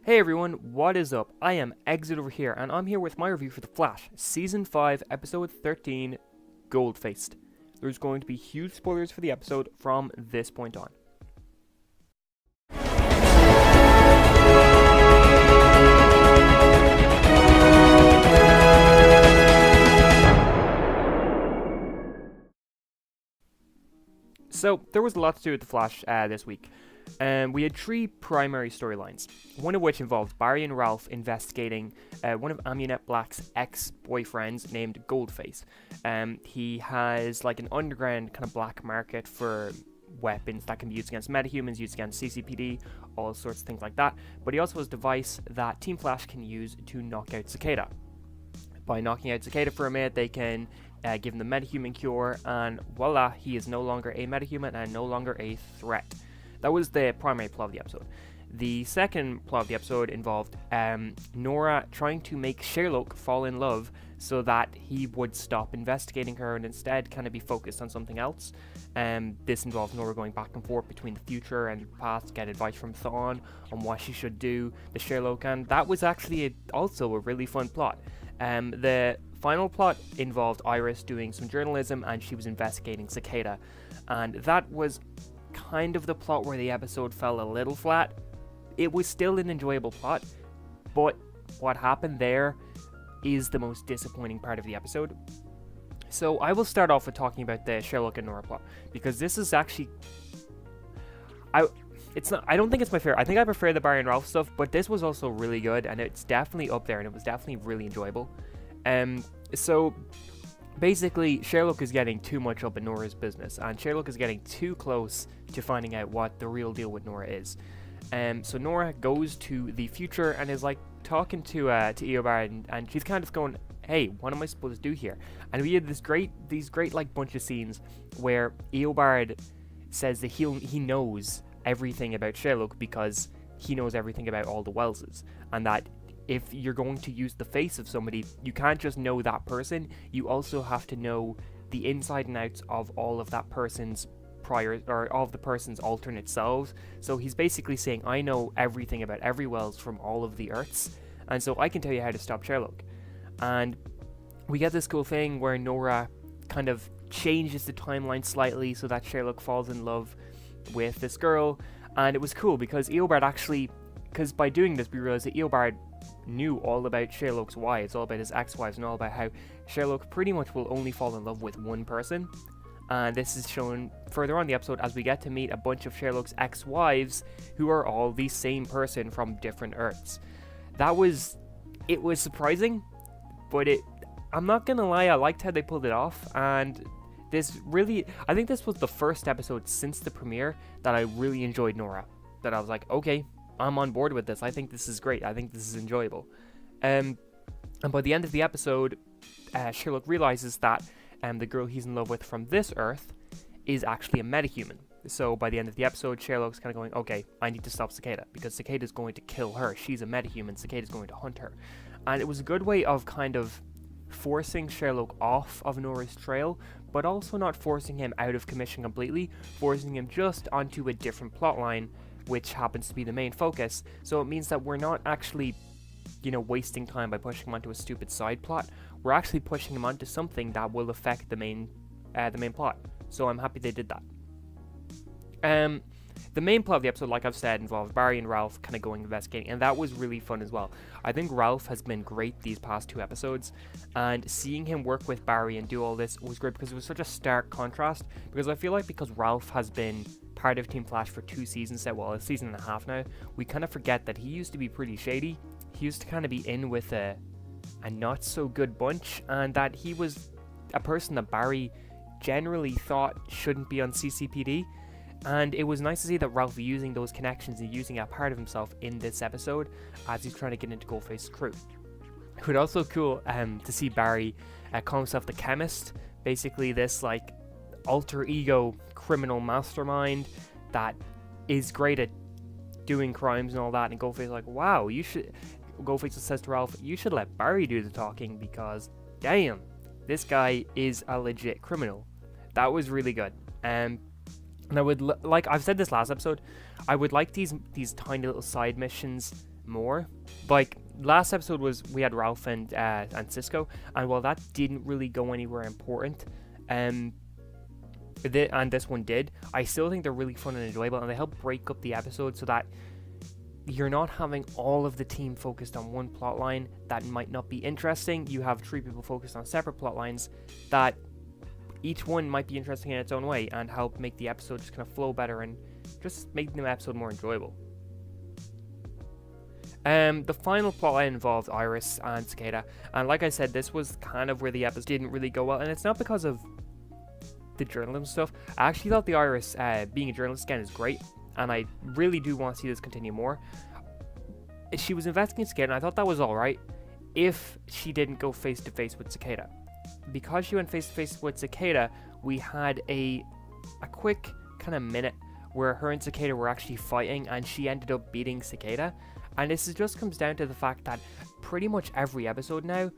Hey everyone, what is up? I am Exitoverhere, and I'm here with my review for The Flash, Season 5, Episode 13, Goldface'd. There's going to be huge spoilers for the episode from this point on. So, there was a lot to do with The Flash this week. We had three primary storylines, one of which involved Barry and Ralph investigating one of Amunet Black's ex-boyfriends named Goldface. He has like an underground kind of black market for weapons that can be used against metahumans, used against CCPD, all sorts of things like that. But he also has a device that Team Flash can use to knock out Cicada. By knocking out Cicada for a minute, they can give him the metahuman cure, and voila, he is no longer a metahuman and no longer a threat. That was the primary plot of the episode. The second plot of the episode involved Nora trying to make Sherlock fall in love so that he would stop investigating her and instead kind of be focused on something else. This involved Nora going back and forth between the future and the past to get advice from Thawne on what she should do to Sherlock, and that was actually also a really fun plot. The final plot involved Iris doing some journalism, and she was investigating Cicada, and that was kind of the plot where the episode fell a little flat. It was still an enjoyable plot, but what happened there is the most disappointing part of the episode. So I will start off with talking about the Sherlock and Nora plot, because this is actually I don't think it's my favorite. I think I prefer the Barry and Ralph stuff, but this was also really good, and it's definitely up there, and it was definitely really enjoyable. So basically, Sherlock is getting too much up in Nora's business, and Sherlock is getting too close to finding out what the real deal with Nora is. So Nora goes to the future and is like talking to Eobard, and she's kind of going, "Hey, what am I supposed to do here?" And we had these great like bunch of scenes where Eobard says that he knows everything about Sherlock because he knows everything about all the Welleses, and that if you're going to use the face of somebody, you can't just know that person, you also have to know the inside and outs of all of that person's of the person's alternate selves. So he's basically saying, I know everything about every Wells from all of the Earths, and so I can tell you how to stop Sherlock. And we get this cool thing where Nora kind of changes the timeline slightly so that Sherlock falls in love with this girl, and it was cool because by doing this we realized that Eobard knew all about Sherlock's wives, all about his ex-wives, and all about how Sherlock pretty much will only fall in love with one person. And this is shown further on in the episode as we get to meet a bunch of Sherlock's ex-wives who are all the same person from different Earths. It was surprising, but I'm not gonna lie, I liked how they pulled it off, and I think this was the first episode since the premiere that I really enjoyed Nora. That I was like, okay, I'm on board with this. I think this is great. I think this is enjoyable. And by the end of the episode, Sherlock realizes that the girl he's in love with from this Earth is actually a metahuman. So by the end of the episode, Sherlock's kind of going, okay, I need to stop Cicada, because Cicada's going to kill her. She's a metahuman. Cicada's going to hunt her. And it was a good way of kind of forcing Sherlock off of Nora's trail, but also not forcing him out of commission completely, forcing him just onto a different plot line, which happens to be the main focus. So it means that we're not actually, wasting time by pushing him onto a stupid side plot. We're actually pushing him onto something that will affect the main plot. So I'm happy they did that. The main plot of the episode, like I've said, involved Barry and Ralph kind of going investigating, and that was really fun as well. I think Ralph has been great these past two episodes, and seeing him work with Barry and do all this was great because it was such a stark contrast, because I feel like because Ralph has been part of Team Flash for 2 seasons, a season and a half now, we kind of forget that he used to be pretty shady. He used to kind of be in with a not so good bunch, and that he was a person that Barry generally thought shouldn't be on CCPD. And it was nice to see that Ralph using those connections and using a part of himself in this episode as he's trying to get into Goldface's crew. It was also cool to see Barry call himself the Chemist, basically this like alter ego criminal mastermind that is great at doing crimes and all that. And Goldface is like, wow, Goldface says to Ralph, you should let Barry do the talking because damn, this guy is a legit criminal. That was really good. And I would like I've said this last episode, I would like these tiny little side missions more. Like, last episode we had Ralph and Cisco, and while that didn't really go anywhere important, and this one did, I still think they're really fun and enjoyable, and they help break up the episode so that you're not having all of the team focused on one plot line that might not be interesting. You have 3 people focused on separate plot lines that each one might be interesting in its own way and help make the episode just kind of flow better and just make the episode more enjoyable. The final plotline involved Iris and Cicada, and like I said, this was kind of where the episode didn't really go well, and it's not because of the journalism stuff. I actually thought the Iris being a journalist again is great, and I really do want to see this continue more. She was investigating Cicada, and I thought that was alright if she didn't go face to face with Cicada. Because she went face to face with Cicada, we had a quick kind of minute where her and Cicada were actually fighting, and she ended up beating Cicada. And this just comes down to the fact that pretty much every episode now,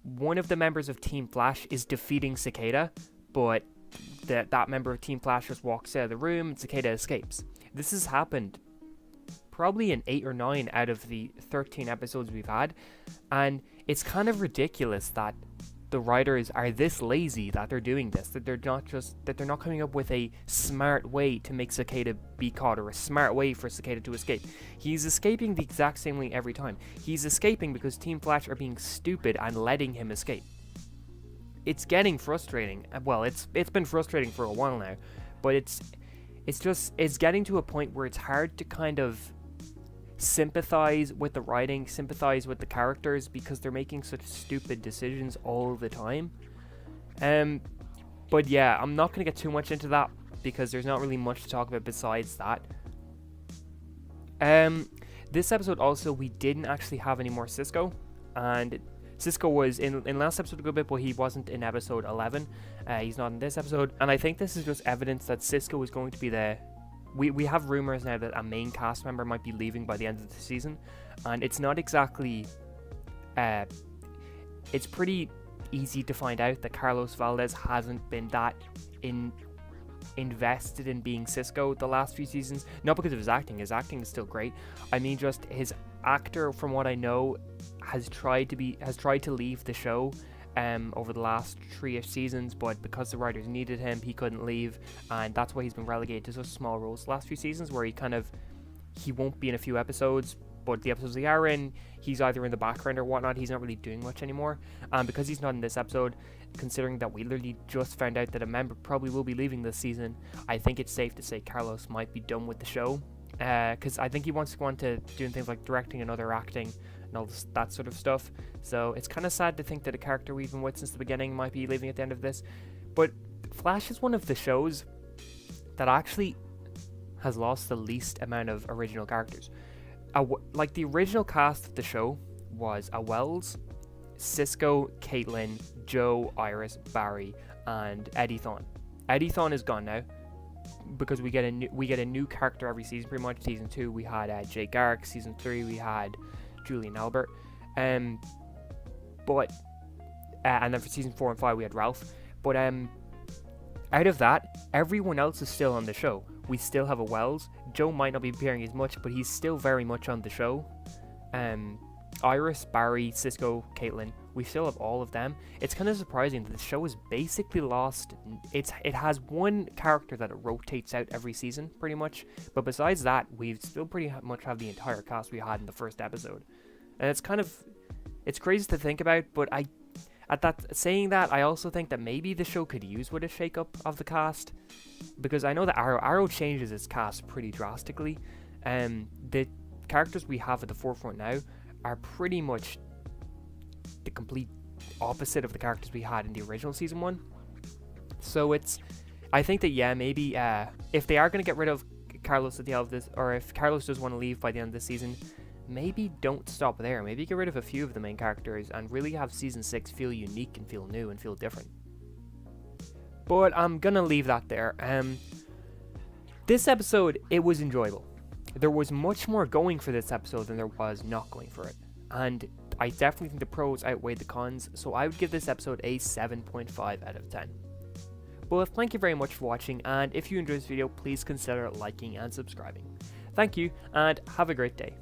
one of the members of Team Flash is defeating Cicada, but that member of Team Flash just walks out of the room and Cicada escapes. This has happened probably in 8 or 9 out of the 13 episodes we've had, and it's kind of ridiculous that the writers are this lazy that they're doing this, that they're not coming up with a smart way to make Cicada be caught, or a smart way for Cicada to escape. He's escaping the exact same way every time. He's escaping because Team Flash are being stupid and letting him escape. It's getting frustrating. Well, it's been frustrating for a while now, but it's getting to a point where it's hard to kind of sympathize with the writing, sympathize with the characters, because they're making such stupid decisions all the time. But yeah, I'm not going to get too much into that because there's not really much to talk about besides that. This episode also, we didn't actually have any more Cisco, and Cisco was in last episode a good bit, but he wasn't in episode 11. He's not in this episode, and I think this is just evidence that Cisco is going to be the... We have rumors now that a main cast member might be leaving by the end of the season, and it's not exactly... it's pretty easy to find out that Carlos Valdez hasn't been that invested in being Cisco the last few seasons. Not because of his acting is still great. I mean, just his actor, from what I know, has tried to leave the show over the last 3-ish seasons, but because the writers needed him, he couldn't leave, and that's why he's been relegated to such small roles the last few seasons, where he won't be in a few episodes, but the episodes they are in, he's either in the background or whatnot. He's not really doing much anymore, and because he's not in this episode, considering that we literally just found out that a member probably will be leaving this season, I think it's safe to say Carlos might be done with the show, because I think he wants to go on to doing things like directing and other acting and all that sort of stuff. So it's kind of sad to think that a character we've been with since the beginning might be leaving at the end of this. But Flash is one of the shows that actually has lost the least amount of original characters. Like, the original cast of the show was a Wells, Cisco, Caitlin, Joe, Iris, Barry, and Eddie Thawne. Eddie Thawne is gone now, because we get a new character every season pretty much. Season 2 we had Jay Garrick, season 3 we had Julian Albert, and then for season 4 and 5 we had Ralph. But out of that, everyone else is still on the show. We still have a Wells. Joe might not be appearing as much, but he's still very much on the show. Iris, Barry, Cisco, Caitlin, we still have all of them. It's kind of surprising that the show has basically lost... It has one character that it rotates out every season, pretty much. But besides that, we still pretty much have the entire cast we had in the first episode. And it's kind of... It's crazy to think about, but saying that, I also think that maybe the show could use with a shake-up of the cast. Because I know that Arrow changes its cast pretty drastically. The characters we have at the forefront now are pretty much the complete opposite of the characters we had in the original season 1. So I think that, yeah, maybe if they are going to get rid of Carlos at the end of this, or if Carlos does want to leave by the end of the season, maybe don't stop there. Maybe get rid of a few of the main characters and really have season 6 feel unique and feel new and feel different. But I'm gonna leave that there. This episode, it was enjoyable. There was much more going for this episode than there was not going for it, and I definitely think the pros outweighed the cons, so I would give this episode a 7.5 out of 10. But thank you very much for watching, and if you enjoyed this video, please consider liking and subscribing. Thank you, and have a great day.